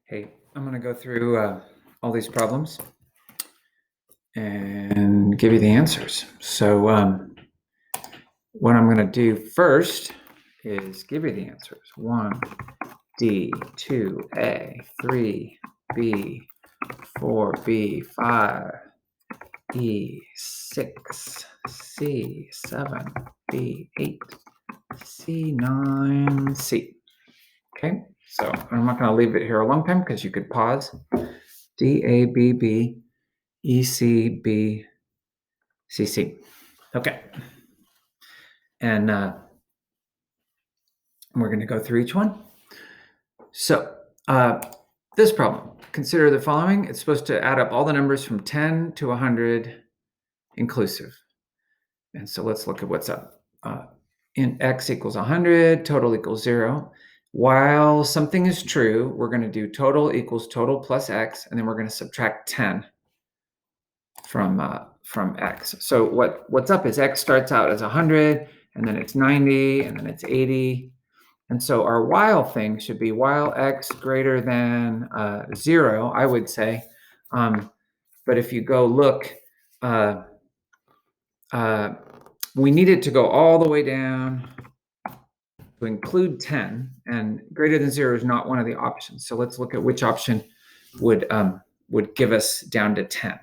Hey, I'm going to go through all these problems and give you the answers. So what I'm going to do first is give you the answers. 1D, 2A, 3B, 4B, 5E, 6C, 7B, 8C, 9C. Okay, so I'm not going to leave it here a long time because you could pause. D, A, B, B, E, C, B, C, C. Okay. And we're going to go through each one. So this problem, consider the following. It's supposed to add up all the numbers from 10 to 100 inclusive. And so let's look at what's up. In x equals 100, total equals 0. While something is true, we're going to do total equals total plus x, and then we're going to subtract 10 from x. So what's up is x starts out as 100, and then it's 90, and then it's 80. And so our while thing should be while x greater than 0, I would say. But if you go look, we need it to go all the way down to include 10, and greater than 0 is not one of the options. So let's look at which option would give us down to 10.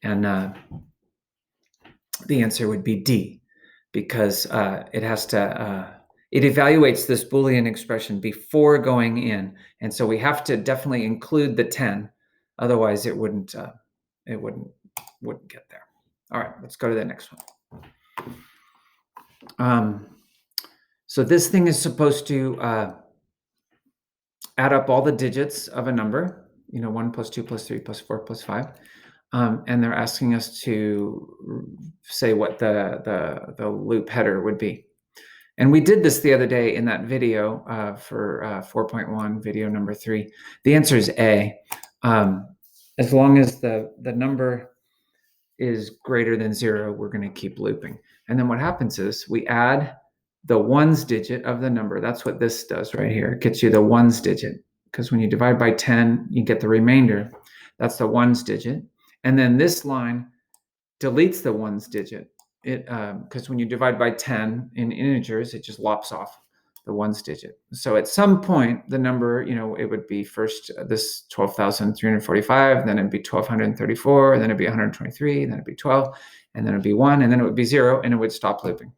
And the answer would be D, because it has to, it evaluates this Boolean expression before going in. And so we have to definitely include the 10. Otherwise, it wouldn't get there. All right, let's go to the next one. So this thing is supposed to add up all the digits of a number, 1 plus 2 plus 3 plus 4 plus 5. And they're asking us to say what the loop header would be. And we did this the other day in that video for 4.1, video number 3. The answer is A. As long as the number is greater than 0, we're going to keep looping. And then what happens is we add the ones digit of the number. That's what this does right here. It gets you the ones digit, because when you divide by 10, you get the remainder. That's the ones digit. And then this line deletes the ones digit. Because when you divide by 10 in integers, it just lops off the ones digit. So at some point, the number, it would be first this 12,345, then it'd be 1,234, then it'd be 123, then it'd be 12, and then it'd be 1, and then it would be 0, and it would stop looping.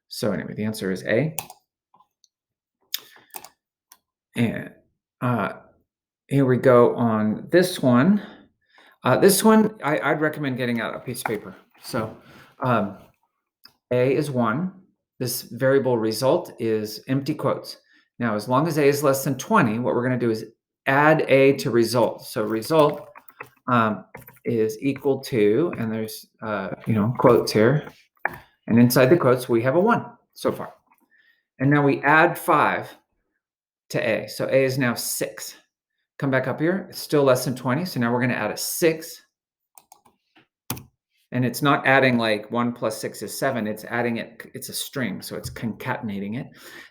So anyway, the answer is A. And here we go on this one. This one, I'd recommend getting out a piece of paper. So A is 1. This variable result is empty quotes. Now, as long as A is less than 20, what we're going to do is add A to result. So result is equal to, and there's quotes here. And inside the quotes, we have a 1 so far. And now we add 5 to A. So A is now 6. Come back up here. It's still less than 20. So now we're going to add a 6. And it's not adding like 1 plus 6 is 7. It's adding it. It's a string. So it's concatenating it.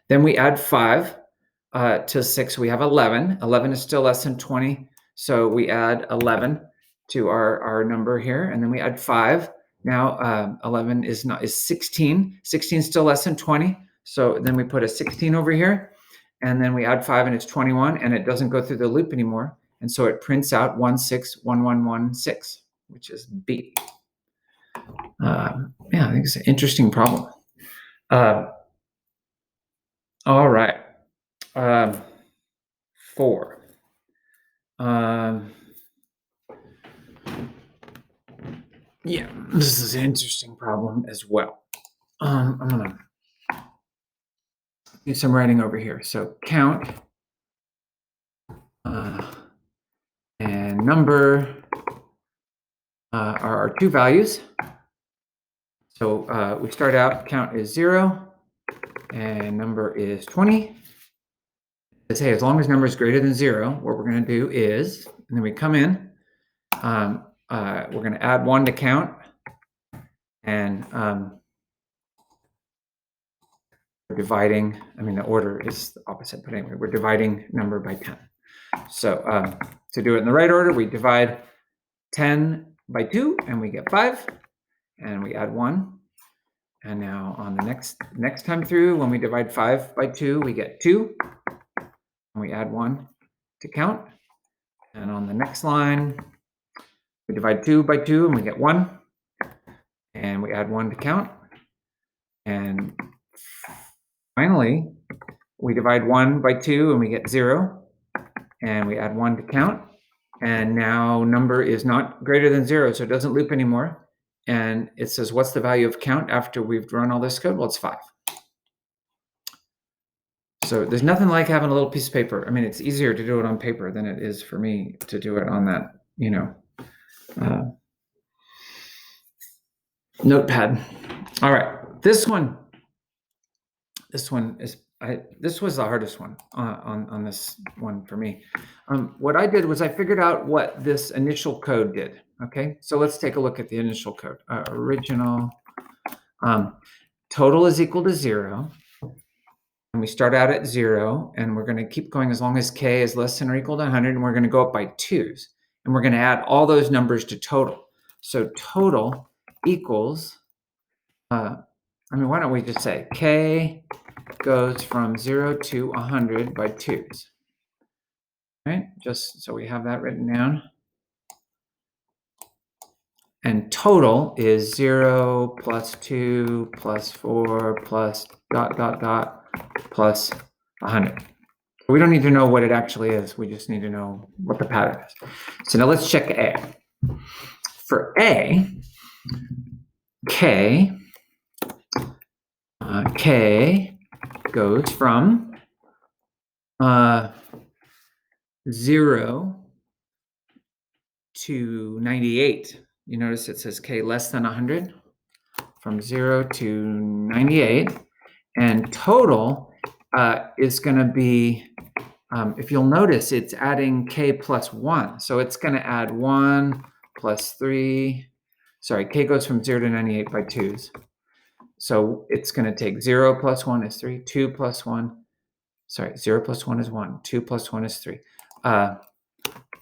Then we add 5 to 6. We have 11. 11 is still less than 20. So we add 11 to our number here. And then we add 5. Now 11 is 16. 16 is still less than 20. So then we put a 16 over here. And then we add 5 and it's 21. And it doesn't go through the loop anymore. And so it prints out 161116, which is B. I think it's an interesting problem. All right. 4. Yeah, this is an interesting problem as well. I'm going to do some writing over here. So count and number are our two values. So we start out, count is 0 and number is 20. Let's say as long as number is greater than 0, what we're going to do is, and then we come in, we're going to add 1 to count, and we're dividing, the order is the opposite, but anyway, we're dividing number by 10. So to do it in the right order, we divide 10 by 2 and we get 5, and we add 1. And now on the next time through, when we divide 5 by 2, we get 2, and we add 1 to count. And on the next line, we divide 2 by 2 and we get 1, and we add 1 to count. And finally, we divide 1 by 2 and we get 0, and we add 1 to count. And now number is not greater than 0, so it doesn't loop anymore. And it says, what's the value of count after we've run all this code? Well, it's 5. So there's nothing like having a little piece of paper. I mean, it's easier to do it on paper than it is for me to do it on that, notepad. All right, this one is this was the hardest one on this one for me. What I did was I figured out what this initial code did. Okay, so let's take a look at the initial code. Original total is equal to 0. And we start out at 0, and we're going to keep going as long as k is less than or equal to 100, and we're going to go up by 2s. And we're going to add all those numbers to total. So total equals, why don't we just say k goes from 0 to 100 by 2s. Right? Just so we have that written down. And total is 0 plus 2 plus 4 plus ... plus 100. We don't need to know what it actually is. We just need to know what the pattern is. So now let's check A. For A, K goes from 0 to 98. You notice it says K less than 100. From 0 to 98. And total is going to be, if you'll notice, it's adding k plus 1. So it's going to add 1 plus 3. Sorry, k goes from 0 to 98 by 2s. So it's going to take 0 plus 1 is 3, 2 plus 1. Sorry, 0 plus 1 is 1, 2 plus 1 is 3.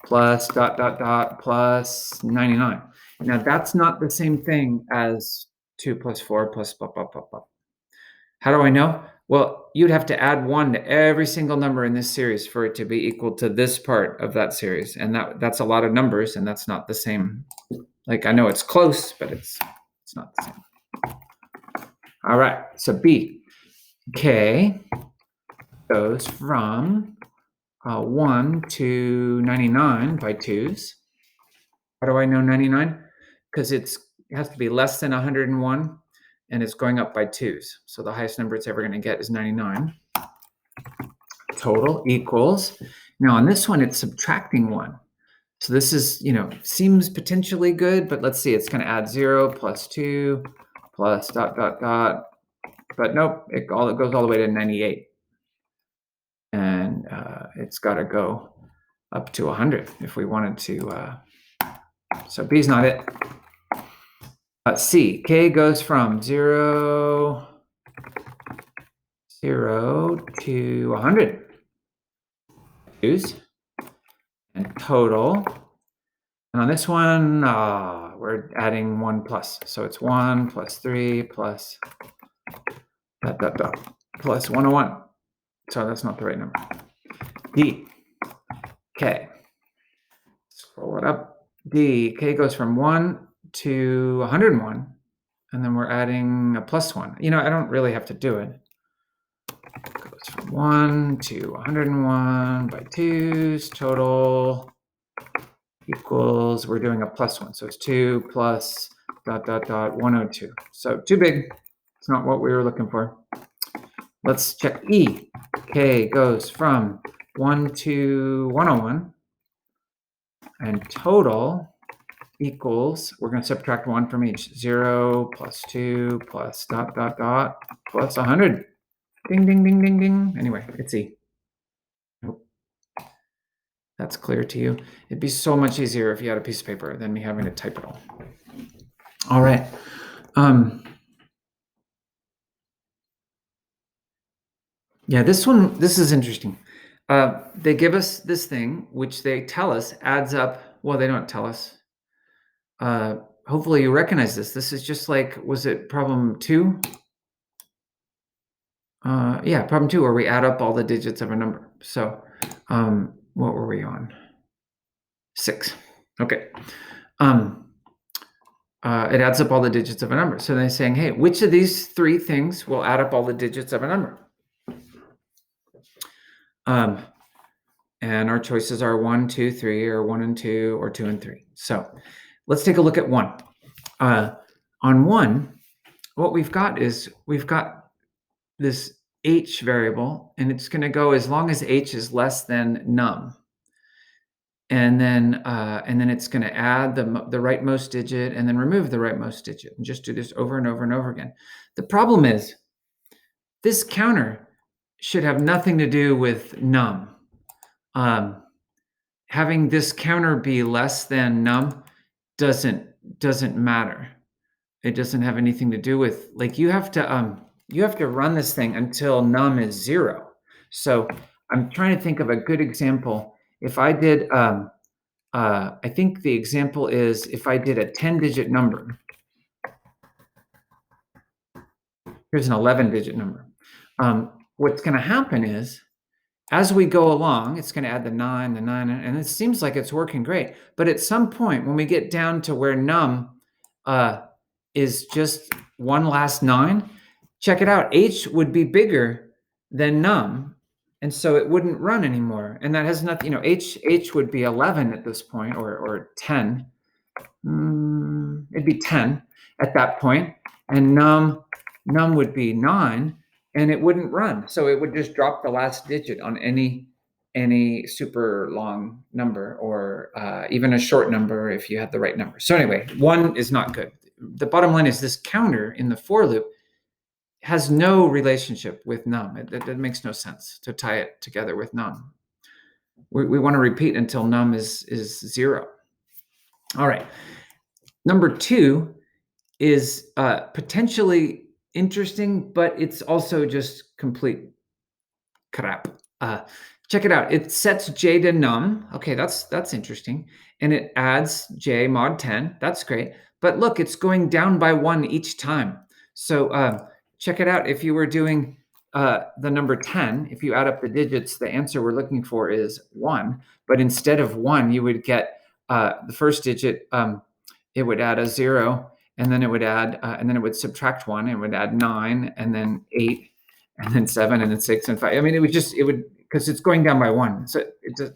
Plus ... plus 99. Now that's not the same thing as 2 plus 4 plus blah, blah, blah, blah. How do I know? Well, you'd have to add 1 to every single number in this series for it to be equal to this part of that series. And that's a lot of numbers, and that's not the same. Like, I know it's close, but it's not the same. All right, so B. K goes from 1 to 99 by 2s. How do I know 99? Because it has to be less than 101. And it's going up by 2s. So the highest number it's ever going to get is 99. Total equals, now on this one, it's subtracting 1. So this is, seems potentially good, but let's see, it's going to add 0 plus 2 plus ... But nope, it goes all the way to 98. And it's got to go up to 100 if we wanted to. So B's not it. C, K goes from 0 to 100. And total. And on this one, we're adding 1 plus. So it's 1 plus 3 plus ... plus 101. So that's not the right number. D, K. Scroll it up. D, K goes from 1 to 101. And then we're adding a plus 1. I don't really have to do it. It goes from 1 to 101 by 2s. Total equals, we're doing a plus 1. So it's 2 plus ... 102. So too big. It's not what we were looking for. Let's check E. K goes from 1 to 101. And total equals, we're going to subtract 1 from each. 0 plus 2 plus ... plus 100. Ding, ding, ding, ding, ding. Anyway, it's E. Nope. That's clear to you. It'd be so much easier if you had a piece of paper than me having to type it all. All right. Yeah, this is interesting. They give us this thing, which they tell us adds up. Well, they don't tell us. Uh, Hopefully you recognize this. This is just like, was it problem 2? Yeah, problem 2, where we add up all the digits of a number. So, what were we on? 6. Okay. It adds up all the digits of a number. So they're saying, hey, which of these 3 things will add up all the digits of a number? And our choices are 1, 2, 3, or 1 and 2, or 2 and 3. So let's take a look at 1. On 1, what we've got is we've got this h variable, and it's going to go as long as h is less than num. And then it's going to add the rightmost digit and then remove the rightmost digit, and just do this over and over and over again. The problem is this counter should have nothing to do with num. Having this counter be less than num doesn't matter. It doesn't have anything to do with, like, you have to run this thing until num is 0. So I'm trying to think of a good example. If I did I think the example is if I did a 10-digit number. Here's an 11-digit number. What's going to happen is, as we go along, it's going to add the 9, and it seems like it's working great. But at some point, when we get down to where num is just one last 9, check it out. H would be bigger than num, and so it wouldn't run anymore. And that has nothing, H would be 11 at this point, or 10. It'd be 10 at that point, and num would be 9, and it wouldn't run. So it would just drop the last digit on any super long number, or even a short number if you had the right number. So anyway, 1 is not good. The bottom line is this counter in the for loop has no relationship with num. It makes no sense to tie it together with num. We want to repeat until num is 0. All right. Number 2 is potentially interesting, but it's also just complete crap. Check it out. It sets j to num. Okay, that's interesting. And it adds j mod 10. That's great. But look, it's going down by 1 each time. So check it out. If you were doing the number 10, if you add up the digits, the answer we're looking for is 1. But instead of 1, you would get the first digit. It would add a 0, and then it would add, and then it would subtract 1, and it would add 9, and then 8, and then 7, and then 6, and 5. I mean, it would, because it's going down by 1. So it just,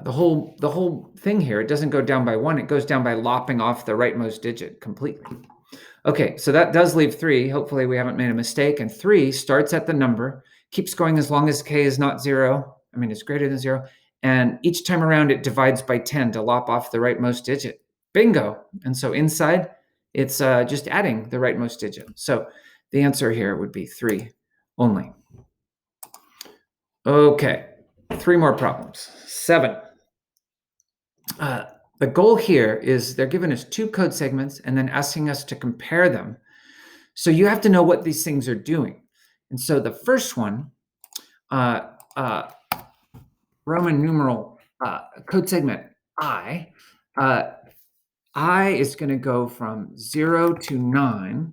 the whole thing here, it doesn't go down by 1. It goes down by lopping off the rightmost digit completely. Okay, so that does leave 3. Hopefully we haven't made a mistake. And 3 starts at the number, keeps going as long as k is not 0. I mean, it's greater than 0. And each time around, it divides by 10 to lop off the rightmost digit. Bingo. And so inside, it's just adding the rightmost digit. So the answer here would be 3 only. Okay, 3 more problems. 7. The goal here is they're giving us 2 code segments and then asking us to compare them. So you have to know what these things are doing. And so the first one, Roman numeral code segment I is going to go from 0 to 9,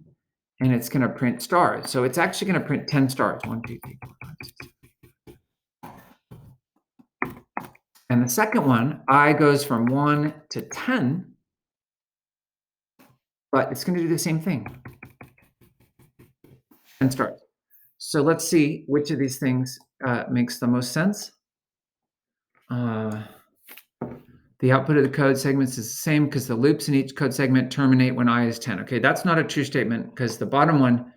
and it's going to print stars. So it's actually going to print 10 stars. 1, 2, 3, 4, 5, 6, 7. And the second one, I goes from 1 to 10, but it's going to do the same thing. 10 stars. So let's see which of these things makes the most sense. The output of the code segments is the same because the loops in each code segment terminate when I is 10. Okay, that's not a true statement because the bottom one,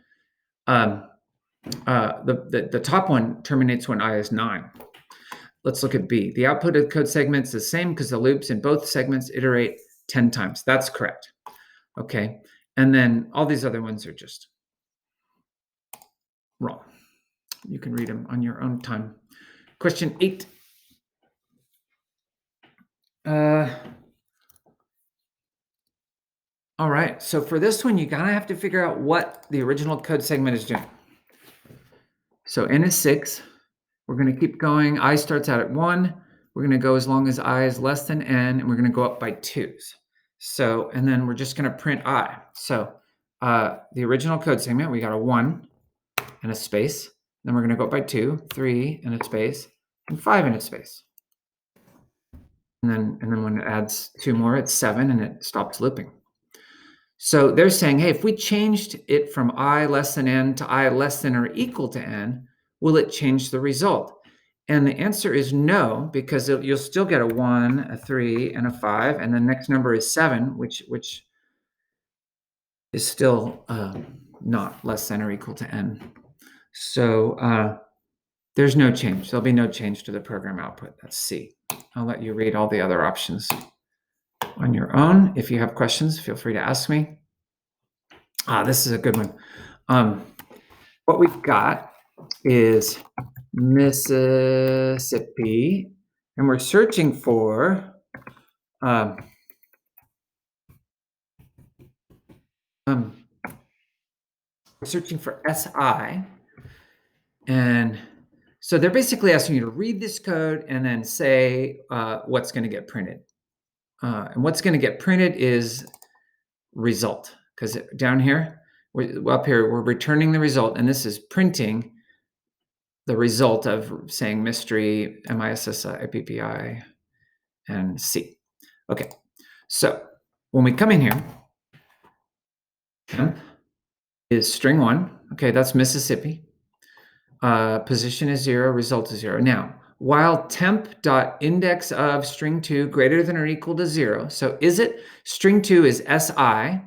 the top one terminates when I is 9. Let's look at B. The output of the code segments is the same because the loops in both segments iterate 10 times. That's correct. Okay, and then all these other ones are just wrong. You can read them on your own time. Question 8. All right, so for this one, you're gonna have to figure out what the original code segment is doing. So n is 6. We're going to keep going. I starts out at 1. We're going to go as long as I is less than n, and we're going to go up by 2's. So, and then we're just going to print I. So the original code segment, we got a 1 and a space. Then we're going to go up by 2, 3 and a space, and 5 and a space. And then when it adds 2 more, it's 7, and it stops looping. So they're saying, hey, if we changed it from I less than n to I less than or equal to n, will it change the result? And the answer is no, because you'll still get a 1, a 3, and a 5, and the next number is 7, which is still not less than or equal to n. So there's no change. There'll be no change to the program output. That's C. I'll let you read all the other options on your own. If you have questions, feel free to ask me. This is a good one. What we've got is Mississippi, and we're searching for SI, and so they're basically asking you to read this code and then say what's going to get printed. And what's going to get printed is result, because down here, up here, we're returning the result, and this is printing the result of saying mystery, MISSI, IPPI, and C. Okay, so when we come in here, temp is string 1. Okay, that's Mississippi. Position is 0, result is 0. Now, while temp.index of string 2 greater than or equal to 0, so is it string 2 is SI.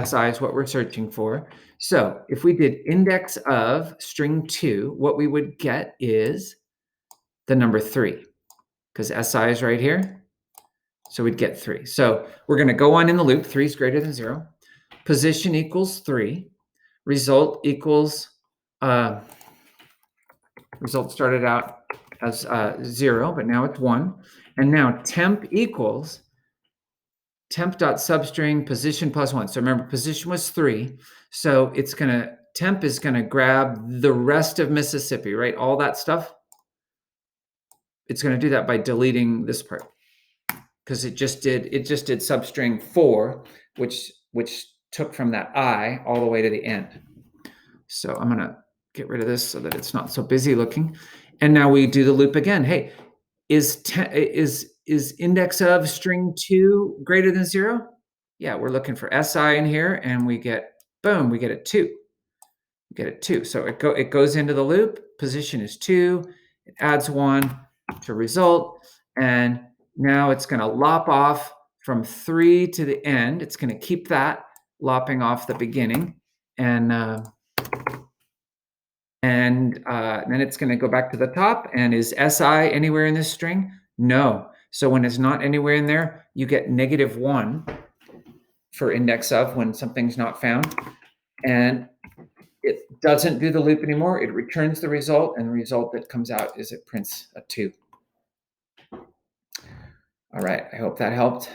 SI is what we're searching for. So if we did index of string 2, what we would get is the number 3, because SI is right here. So we'd get 3. So we're going to go on in the loop. 3 is greater than 0. Position equals 3. Result equals, result started out as 0, but now it's 1. And now temp equals temp.substring position plus 1. So remember, position was 3. So it's going to, temp is going to grab the rest of Mississippi, right? All that stuff. It's going to do that by deleting this part, because it just did substring 4, which took from that I all the way to the end. So I'm going to get rid of this so that it's not so busy looking. And now we do the loop again. Hey, is index of string 2 greater than 0? Yeah, we're looking for SI in here, and we get, boom, we get a 2. We get a 2. So it goes into the loop. Position is 2. It adds 1 to result, and now it's going to lop off from 3 to the end. It's going to keep that lopping off the beginning, and then it's going to go back to the top. And is SI anywhere in this string? No. So when it's not anywhere in there, you get -1 for index of when something's not found. And it doesn't do the loop anymore. It returns the result, and the result that comes out is it prints a 2. All right, I hope that helped.